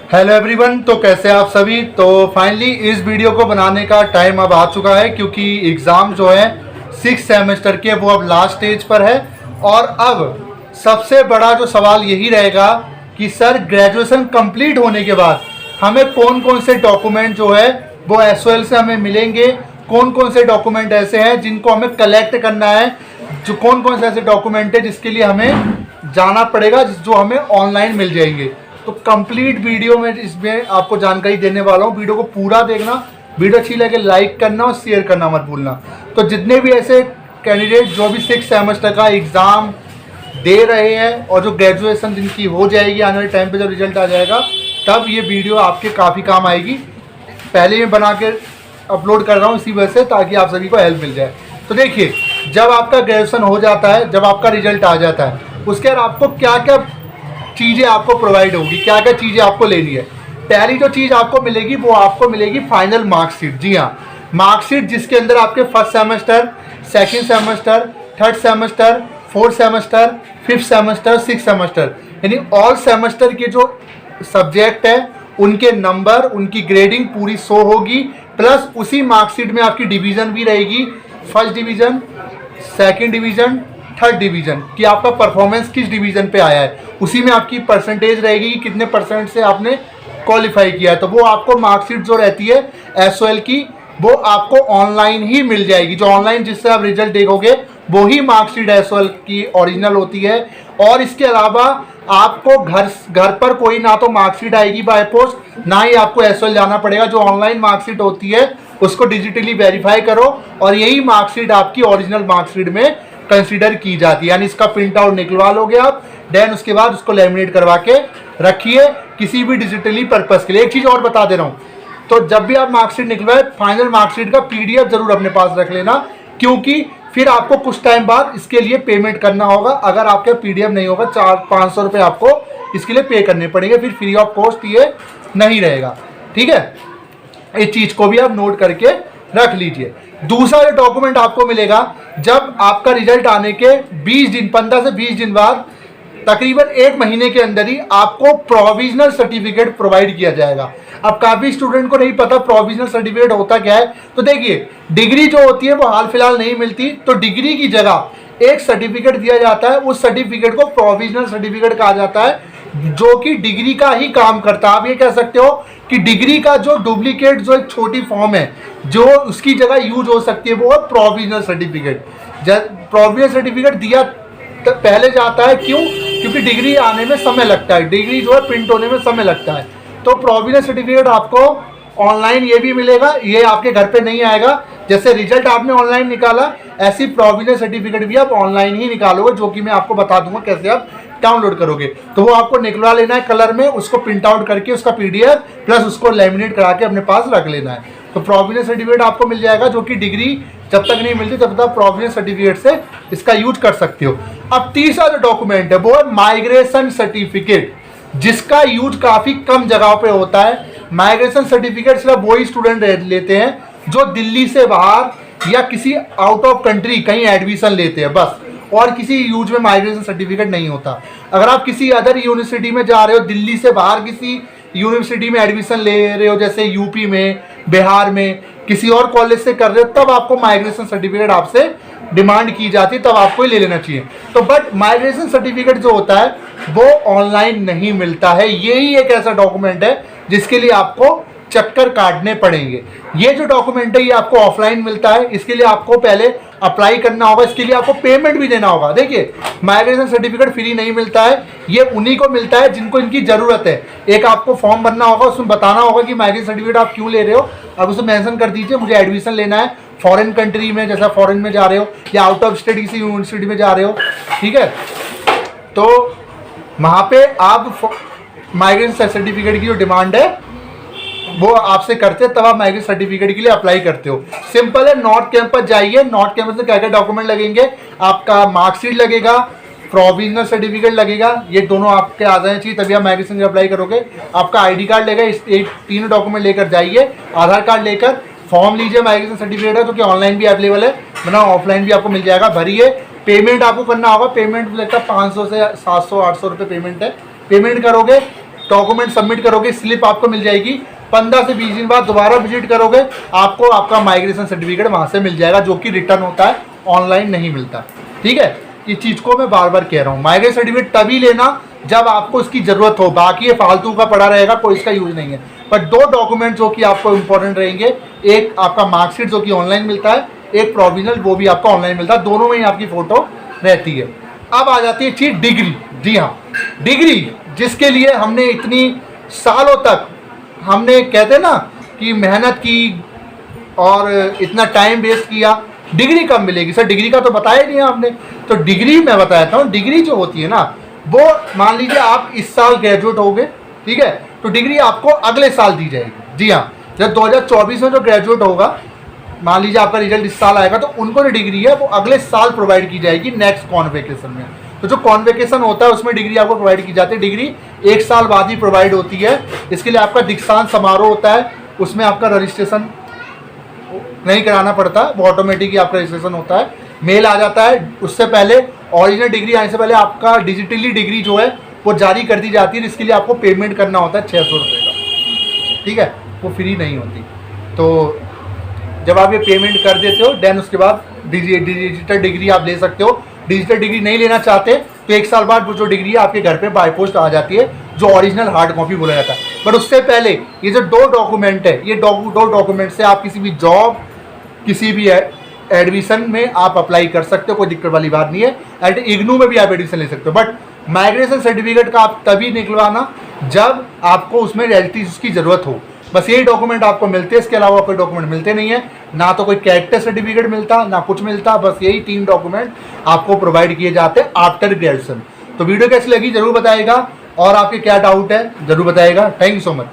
Hello everyone. तो कैसे आप सभी। तो फाइनली इस वीडियो को बनाने का टाइम अब आ चुका है, क्योंकि एग्ज़ाम जो है 6 सेमेस्टर के वो अब लास्ट स्टेज पर है। और अब सबसे बड़ा जो सवाल यही रहेगा कि सर ग्रेजुएशन कंप्लीट होने के बाद हमें कौन कौन से डॉक्यूमेंट जो है वो एसओएल से हमें मिलेंगे, कौन कौन से डॉक्यूमेंट ऐसे हैं जिनको हमें कलेक्ट करना है, जो कौन कौन से ऐसे डॉक्यूमेंट है जिसके लिए हमें जाना पड़ेगा, जो हमें ऑनलाइन मिल जाएंगे। तो कंप्लीट वीडियो में इसमें आपको जानकारी देने वाला हूँ। वीडियो को पूरा देखना, वीडियो अच्छी लगे लाइक करना और शेयर करना मत भूलना। तो जितने भी ऐसे कैंडिडेट जो भी 6 सेमेस्टर का एग्ज़ाम दे रहे हैं और जो ग्रेजुएशन जिनकी हो जाएगी आने वाले टाइम पे जब रिजल्ट आ जाएगा, तब ये वीडियो आपके काफ़ी काम आएगी। पहले ही बना के अपलोड कर रहा हूँ इसी वजह से, ताकि आप सभी को हेल्प मिल जाए। तो देखिए, जब आपका ग्रेजुएशन हो जाता है, जब आपका रिजल्ट आ जाता है, उसके बाद आपको क्या क्या चीज़ें आपको प्रोवाइड होगी, क्या क्या चीज़ें आपको लेनी है। पहली जो चीज़ आपको मिलेगी वो आपको मिलेगी फाइनल मार्कशीट। जी हाँ, मार्कशीट जिसके अंदर आपके first semester, second semester, third semester, fourth semester, fifth semester, six semester, यानी ऑल सेमेस्टर के जो सब्जेक्ट है उनके नंबर, उनकी ग्रेडिंग पूरी शो होगी। प्लस उसी मार्कशीट में आपकी डिवीज़न भी रहेगी, first division, second division, third division, कि आपका परफॉर्मेंस किस डिवीज़न पे आया है। उसी में आपकी परसेंटेज रहेगी कि कितने परसेंट से आपने क्वालिफाई किया है। तो वो आपको मार्कशीट जो रहती है एसओएल की, वो आपको ऑनलाइन ही मिल जाएगी। जो ऑनलाइन जिससे आप रिजल्ट देखोगे वो ही मार्कशीट एसओएल की ओरिजिनल होती है। और इसके अलावा आपको घर पर कोई ना तो मार्कशीट आएगी बाय पोस्ट, ना ही आपको एसओएल जाना पड़ेगा। जो ऑनलाइन मार्कशीट होती है उसको डिजिटली वेरीफाई करो और यही मार्कशीट आपकी ओरिजिनल मार्कशीट में कंसीडर की जाती है। यानी इसका प्रिंट आउट निकलवा लोगे आप, देन उसके बाद उसको लैमिनेट करवा के रखिए किसी भी डिजिटली पर्पस के लिए। एक चीज़ और बता दे रहा हूँ, तो जब भी आप मार्कशीट निकलवाए, फाइनल मार्कशीट का पीडीएफ जरूर अपने पास रख लेना, क्योंकि फिर आपको कुछ टाइम बाद इसके लिए पेमेंट करना होगा। अगर आपके पीडीएफ नहीं होगा, 400-500 रुपये आपको इसके लिए पे करने पड़ेंगे, फिर फ्री ऑफ कॉस्ट ये नहीं रहेगा। ठीक है, इस चीज़ को भी आप नोट करके रख लीजिए। दूसरा जो डॉक्यूमेंट आपको मिलेगा, जब आपका रिजल्ट आने के 20 दिन, 15 से 20 दिन बाद, तकरीबन 1 महीने के अंदर ही आपको प्रोविजनल सर्टिफिकेट प्रोवाइड किया जाएगा। अब काफ़ी स्टूडेंट को नहीं पता प्रोविजनल सर्टिफिकेट होता क्या है। तो देखिए, डिग्री जो होती है वो हाल फिलहाल नहीं मिलती, तो डिग्री की जगह एक सर्टिफिकेट दिया जाता है। उस सर्टिफिकेट को प्रोविजनल सर्टिफिकेट कहा जाता है, जो कि डिग्री का ही काम करता है। आप ये कह सकते हो कि डिग्री का जो डुप्लीकेट, जो एक छोटी फॉर्म है जो उसकी जगह यूज हो सकती है, वो है प्रोविजनल सर्टिफिकेट। प्रोविजनल सर्टिफिकेट दिया पहले जाता है, क्यों? क्योंकि डिग्री आने में समय लगता है, डिग्री जो है प्रिंट होने में समय लगता है। तो प्रोविजनल सर्टिफिकेट आपको ऑनलाइन ये भी मिलेगा, ये आपके घर पे नहीं आएगा। जैसे रिजल्ट आपने ऑनलाइन निकाला, ऐसी प्रोविजनल सर्टिफिकेट भी आप ऑनलाइन ही निकालोगे, जो कि मैं आपको बता दूंगा कैसे आप डाउनलोड करोगे। तो वो आपको निकलवा लेना है कलर में, उसको प्रिंट आउट करके उसका पीडीएफ प्लस उसको लैमिनेट करा के अपने पास रख लेना है। तो प्रोविजनल सर्टिफिकेट आपको मिल जाएगा, जो कि डिग्री जब तक नहीं मिलती तब तक प्रोविजनल सर्टिफिकेट से इसका यूज कर सकते हो। अब तीसरा जो डॉक्यूमेंट है वो है माइग्रेशन सर्टिफिकेट, जिसका यूज काफ़ी कम जगहों पे होता है। माइग्रेशन सर्टिफिकेट सिर्फ वही स्टूडेंट लेते हैं जो दिल्ली से बाहर या किसी आउट ऑफ कंट्री कहीं एडमिशन लेते हैं, बस। और किसी यूज में माइग्रेशन सर्टिफिकेट नहीं होता। अगर आप किसी अदर यूनिवर्सिटी में जा रहे हो, दिल्ली से बाहर किसी यूनिवर्सिटी में एडमिशन ले रहे हो, जैसे यूपी में, बिहार में, किसी और कॉलेज से कर रहे हो, तब आपको माइग्रेशन सर्टिफिकेट आपसे डिमांड की जाती है, तब आपको ले लेना चाहिए। तो बट माइग्रेशन सर्टिफिकेट जो होता है वो ऑनलाइन नहीं मिलता है। यही एक ऐसा डॉक्यूमेंट है जिसके लिए आपको चक्कर काटने पड़ेंगे। ये जो डॉक्यूमेंट है ये आपको ऑफलाइन मिलता है, इसके लिए आपको पहले अप्लाई करना होगा, इसके लिए आपको पेमेंट भी देना होगा। देखिए, माइग्रेशन सर्टिफिकेट फ्री नहीं मिलता है, ये उन्हीं को मिलता है जिनको इनकी ज़रूरत है। एक आपको फॉर्म भरना होगा, उसमें बताना होगा कि माइग्रेशन सर्टिफिकेट आप क्यों ले रहे हो। अब उसे मेंशन कर दीजिए, मुझे एडमिशन लेना है फॉरेन कंट्री में, जैसा फॉरेन में जा रहे हो या आउट ऑफ स्टेट किसी यूनिवर्सिटी में जा रहे हो। ठीक है, तो वहाँ पे आप माइग्रेशन सर्टिफिकेट की जो डिमांड है वो आपसे करते हैं, तब आप माइग्रेशन सर्टिफिकेट के लिए अप्लाई करते हो। सिंपल है, नॉर्थ कैंपस जाइए। नॉर्थ कैंपस में क्या क्या डॉक्यूमेंट लगेंगे, आपका मार्कशीट लगेगा, प्रोविजनल सर्टिफिकेट लगेगा, ये दोनों आपके आ जाने चाहिए, तभी आप माइग्रेशन के अप्लाई करोगे। आपका आईडी कार्ड लगेगा, इस तीनों डॉक्यूमेंट लेकर जाइए। आधार कार्ड लेकर फॉर्म लीजिए, माइग्रेशन सर्टिफिकेट है जो कि ऑनलाइन भी अवेलेबल है, वरना ऑफलाइन भी आपको मिल जाएगा। भरिए, पेमेंट आपको करना होगा। पेमेंट लगता है 500 से 700-800 रुपये पेमेंट है। पेमेंट करोगे, डॉक्यूमेंट सबमिट करोगे, स्लिप आपको मिल जाएगी। 15 से 20 दिन बाद दोबारा विजिट करोगे, आपको आपका माइग्रेशन सर्टिफिकेट वहाँ से मिल जाएगा, जो कि रिटर्न होता है, ऑनलाइन नहीं मिलता। ठीक है, इस चीज़ को मैं बार बार कह रहा हूँ। माइग्रेशन सर्टिफिकेट तभी लेना जब आपको इसकी ज़रूरत हो, बाकी ये फालतू का पड़ा रहेगा, कोई इसका यूज़ नहीं है। पर 2 डॉक्यूमेंट जो कि आपको इंपॉर्टेंट रहेंगे, एक आपका मार्कशीट जो कि ऑनलाइन मिलता है, एक प्रोविजनल वो भी आपका ऑनलाइन मिलता है, दोनों में ही आपकी फ़ोटो रहती है। अब आ जाती है चीज़ डिग्री। जी हाँ, डिग्री जिसके लिए हमने इतनी सालों तक हमने कहते ना कि मेहनत की और इतना टाइम वेस्ट किया, डिग्री कब मिलेगी सर? डिग्री का तो बताया ही नहीं आपने। तो डिग्री मैं बताता हूँ, डिग्री जो होती है ना, वो मान लीजिए आप इस साल ग्रेजुएट हो गए, ठीक है, तो डिग्री आपको अगले साल दी जाएगी। जी हाँ, जब 2024 में जो ग्रेजुएट होगा, मान लीजिए आपका रिजल्ट इस साल आएगा, तो उनको जो डिग्री है वो अगले साल प्रोवाइड की जाएगी नेक्स्ट कॉन्वोकेशन में। तो जो कॉन्वोकेशन होता है उसमें डिग्री आपको प्रोवाइड की जाती है। डिग्री 1 साल बाद ही प्रोवाइड होती है। इसके लिए आपका दीक्षांत समारोह होता है, उसमें आपका रजिस्ट्रेशन नहीं कराना पड़ता, वो ऑटोमेटिक ही आपका रजिस्ट्रेशन होता है, मेल आ जाता है। उससे पहले ओरिजिनल डिग्री आने से पहले आपका डिजिटली डिग्री जो है वो जारी कर दी जाती है। इसके लिए आपको पेमेंट करना होता है 600 रुपये का, ठीक है, वो फ्री नहीं होती। तो जब आप ये पेमेंट कर देते हो, देन उसके बाद डिजिटल डिग्री आप ले सकते हो। डिजिटल डिग्री नहीं लेना चाहते तो 1 साल बाद वो जो डिग्री है आपके घर पे बाय पोस्ट आ जाती है, जो ओरिजिनल हार्ड कॉपी बोला जाता है। बट उससे पहले ये जो 2 डॉक्यूमेंट है, ये 2 डॉक्यूमेंट से आप किसी भी जॉब, किसी भी एडमिशन में आप अप्लाई कर सकते हो, कोई दिक्कत वाली बात नहीं है। एट इग्नू में भी आप एडमिशन ले सकते हो। बट माइग्रेशन सर्टिफिकेट का आप तभी निकलवाना जब आपको उसमें रियलिटी उसकी ज़रूरत हो। बस यही डॉक्यूमेंट आपको मिलते हैं, इसके अलावा कोई डॉक्यूमेंट मिलते नहीं है। ना तो कोई कैरेक्टर सर्टिफिकेट मिलता, ना कुछ मिलता, बस यही 3 डॉक्यूमेंट आपको प्रोवाइड किए जाते हैं आफ्टर ग्रेजुएशन। तो वीडियो कैसी लगी जरूर बताइएगा, और आपके क्या डाउट है जरूर बताइएगा। Thank you so much.